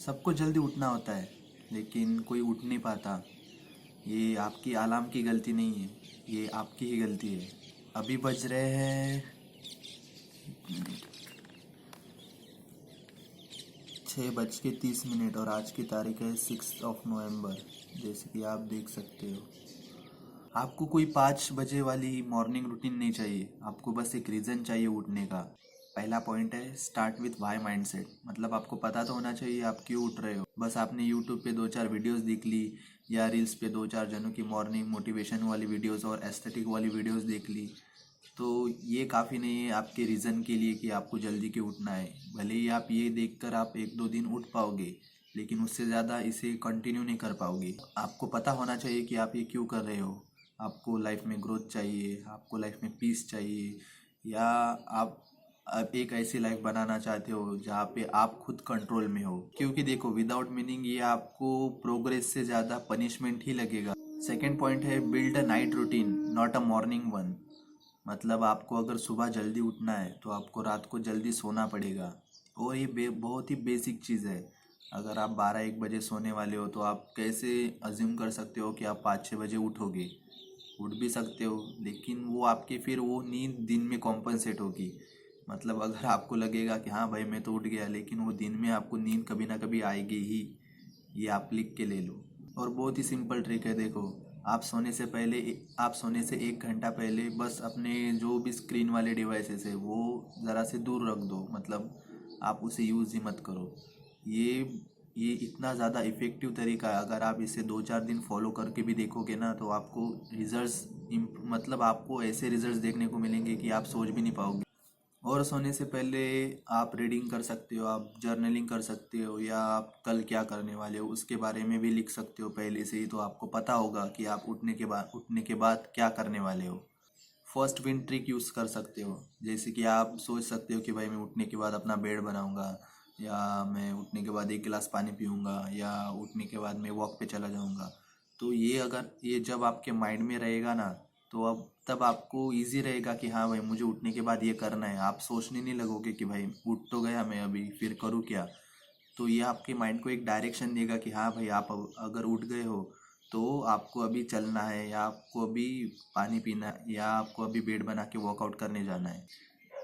सबको जल्दी उठना होता है, लेकिन कोई उठ नहीं पाता। ये आपकी अलार्म की गलती नहीं है, ये आपकी ही गलती है। अभी बज रहे हैं 6:30 और आज की तारीख है 6 नवंबर। जैसे कि आप देख सकते हो, आपको कोई 5 बजे वाली मॉर्निंग रूटीन नहीं चाहिए। आपको बस एक रीज़न चाहिए उठने का। पहला पॉइंट है स्टार्ट विथ वाई माइंडसेट। मतलब आपको पता तो होना चाहिए आप क्यों उठ रहे हो। बस आपने यूट्यूब पे 2-4 वीडियोस देख ली या रील्स पे 2-4 जनों की मॉर्निंग मोटिवेशन वाली वीडियोस और एस्थेटिक वाली वीडियोस देख ली, तो ये काफ़ी नहीं है आपके रीज़न के लिए कि आपको जल्दी क्यों उठना है। भले ही आप ये देखकर आप 1-2 दिन उठ पाओगे, लेकिन उससे ज़्यादा इसे कंटिन्यू नहीं कर पाओगे। आपको पता होना चाहिए कि आप ये क्यों कर रहे हो। आपको लाइफ में ग्रोथ चाहिए, आपको लाइफ में पीस चाहिए, या आप एक ऐसी लाइफ बनाना चाहते हो जहाँ पे आप खुद कंट्रोल में हो। क्योंकि देखो, विदाउट मीनिंग ये आपको प्रोग्रेस से ज़्यादा पनिशमेंट ही लगेगा। सेकेंड पॉइंट है build a night routine, not a morning one. मतलब आपको अगर सुबह जल्दी उठना है तो आपको रात को जल्दी सोना पड़ेगा। और ये बहुत ही बेसिक चीज़ है। अगर आप 12-1 बजे सोने वाले हो तो आप कैसे अज्यूम कर सकते हो कि आप 5-6 बजे उठोगे। उठ भी सकते हो, लेकिन वो आपकी फिर वो नींद दिन में कॉम्पनसेट होगी। मतलब अगर आपको लगेगा कि हाँ भाई मैं तो उठ गया, लेकिन वो दिन में आपको नींद कभी ना कभी आएगी ही। ये आप लिख के ले लो। और बहुत ही सिंपल ट्रिक है, देखो। आप सोने से 1 घंटा पहले बस अपने जो भी स्क्रीन वाले डिवाइसेस है वो ज़रा से दूर रख दो। मतलब आप उसे यूज़ ही मत करो। ये ये इतना ज़्यादा इफ़ेक्टिव तरीका है। अगर आप इसे 2-4 दिन फॉलो करके भी देखोगे ना, तो आपको रिजल्ट्स, मतलब आपको ऐसे रिजल्ट्स देखने को मिलेंगे कि आप सोच भी नहीं पाओगे। और सोने से पहले आप रीडिंग कर सकते हो, आप जर्नलिंग कर सकते हो, या आप कल क्या करने वाले हो उसके बारे में भी लिख सकते हो पहले से ही। तो आपको पता होगा कि आप उठने के बाद क्या करने वाले हो। फर्स्ट विन ट्रिक यूज़ कर सकते हो। जैसे कि आप सोच सकते हो कि भाई मैं उठने के बाद अपना बेड बनाऊंगा, या मैं उठने के बाद 1 गिलास पानी पीऊँगा, या उठने के बाद मैं वॉक पे चला जाऊँगा। तो ये जब आपके माइंड में रहेगा ना, तो अब तब आपको इजी रहेगा कि हाँ भाई मुझे उठने के बाद ये करना है। आप सोचने नहीं लगोगे कि भाई उठ तो गया मैं, अभी फिर करूँ क्या। तो ये आपके माइंड को एक डायरेक्शन देगा कि हाँ भाई आप अगर उठ गए हो तो आपको अभी चलना है, या आपको अभी पानी पीना है, या आपको अभी बेड बना के वर्कआउट करने जाना है।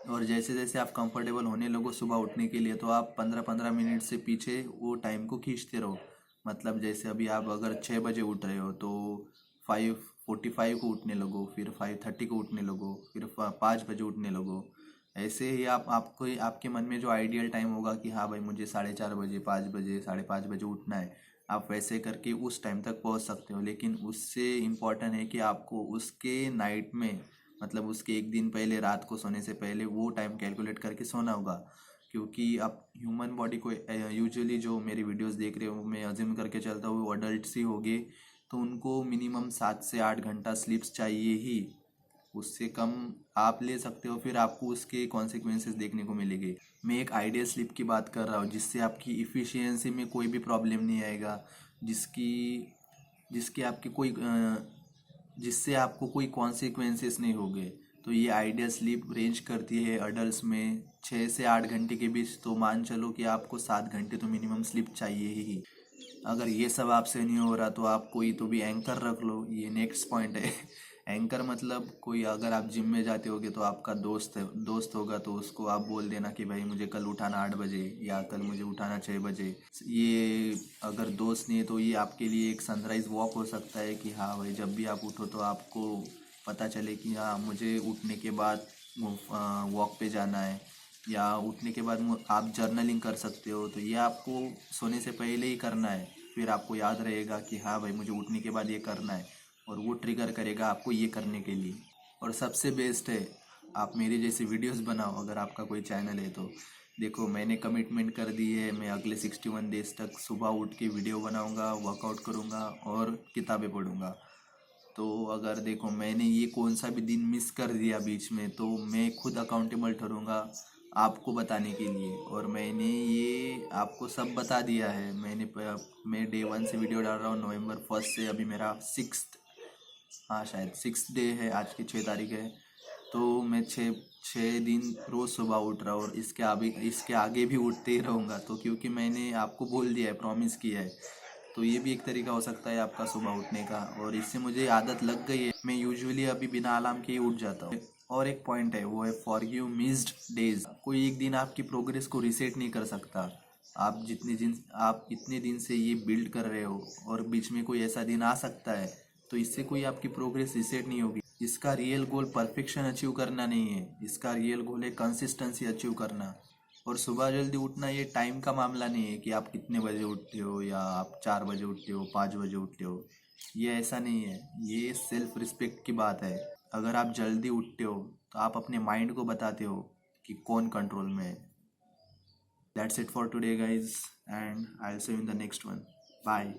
और जैसे जैसे आप कंफर्टेबल होने लगो सुबह उठने के लिए, तो आप 15-15 मिनट से पीछे वो टाइम को खींचते रहो। मतलब जैसे अभी आप अगर 6 बजे उठ रहे हो तो 5:45 को उठने लगो, फिर 5:30 को उठने लगो, फिर 5 बजे उठने लगो। ऐसे ही आपके मन में जो आइडियल टाइम होगा कि हाँ भाई मुझे 4:30 बजे, 5 बजे, 5:30 बजे उठना है, आप वैसे करके उस टाइम तक पहुंच सकते हो। लेकिन उससे इम्पोर्टेंट है कि आपको उसके नाइट में, मतलब उसके एक दिन पहले, रात को सोने से पहले वो टाइम कैलकुलेट करके सोना होगा। क्योंकि आप ह्यूमन बॉडी को यूजुअली जो मेरी वीडियोस देख रहे हो, मैं अज्यूम करके चलता हूँ वो अडल्ट ही होंगे, तो उनको मिनिमम 7 से 8 घंटा स्लीप्स चाहिए ही। उससे कम आप ले सकते हो, फिर आपको उसके कॉन्सिक्वेंसेस देखने को मिलेंगे। मैं एक आइडियल स्लीप की बात कर रहा हूँ जिससे आपकी इफ़िशियंसी में कोई भी प्रॉब्लम नहीं आएगा, जिसकी जिसकी आपकी कोई जिससे आपको कोई कॉन्सिक्वेंसेस नहीं होंगे। तो ये आइडियल स्लीप रेंज करती है अडल्ट में 6 से 8 घंटे के बीच। तो मान चलो कि आपको 7 घंटे तो मिनिमम स्लीप चाहिए ही। अगर ये सब आपसे नहीं हो रहा तो आप कोई तो भी एंकर रख लो। ये नेक्स्ट पॉइंट है। एंकर मतलब कोई, अगर आप जिम में जाते होगे तो आपका दोस्त होगा, तो उसको आप बोल देना कि भाई मुझे कल उठाना 8 बजे, या कल मुझे उठाना 6 बजे। ये अगर दोस्त नहीं है तो ये आपके लिए एक सनराइज वॉक हो सकता है कि हाँ भाई जब भी आप उठो तो आपको पता चले कि हाँ मुझे उठने के बाद वॉक पे जाना है। या उठने के बाद आप जर्नलिंग कर सकते हो। तो ये आपको सोने से पहले ही करना है। फिर आपको याद रहेगा कि हाँ भाई मुझे उठने के बाद ये करना है, और वो ट्रिगर करेगा आपको ये करने के लिए। और सबसे बेस्ट है, आप मेरी जैसी वीडियोस बनाओ। अगर आपका कोई चैनल है तो देखो, मैंने कमिटमेंट कर दी है, मैं अगले 61 डेज तक सुबह उठ के वीडियो बनाऊंगा, वर्कआउट करूंगा और किताबें पढ़ूंगा। तो अगर देखो मैंने ये कौन सा भी दिन मिस कर दिया बीच में, तो मैं खुद अकाउंटेबल ठहरूंगा आपको बताने के लिए। और मैंने ये आपको सब बता दिया है। मैं डे 1 से वीडियो डाल रहा हूँ, November 1 से। अभी मेरा 6th, हाँ शायद 6th डे है, आज की 6 तारीख है। तो मैं छः छः दिन रोज़ सुबह उठ रहा हूँ और इसके आगे भी उठते ही रहूँगा, तो क्योंकि मैंने आपको बोल दिया है, प्रॉमिस किया है। तो ये भी एक तरीका हो सकता है आपका सुबह उठने का, और इससे मुझे आदत लग गई है। मैं यूजुअली अभी बिना अलार्म के ही उठ जाता हूँ। और एक पॉइंट है, वो है फॉरगिव मिस्ड डेज। कोई एक दिन आपकी प्रोग्रेस को रिसेट नहीं कर सकता। आप इतने दिन से ये बिल्ड कर रहे हो और बीच में कोई ऐसा दिन आ सकता है, तो इससे कोई आपकी प्रोग्रेस रिसेट नहीं होगी। इसका रियल गोल परफेक्शन अचीव करना नहीं है, इसका रियल गोल है कंसिस्टेंसी अचीव करना। और सुबह जल्दी उठना ये टाइम का मामला नहीं है कि आप कितने बजे उठते हो, या आप 4 बजे उठते हो, 5 बजे उठते हो। ये ऐसा नहीं है, ये सेल्फ रिस्पेक्ट की बात है। अगर आप जल्दी उठते हो तो आप अपने माइंड को बताते हो कि कौन कंट्रोल में है। That's it for today guys, and I will see you in the next one. Bye.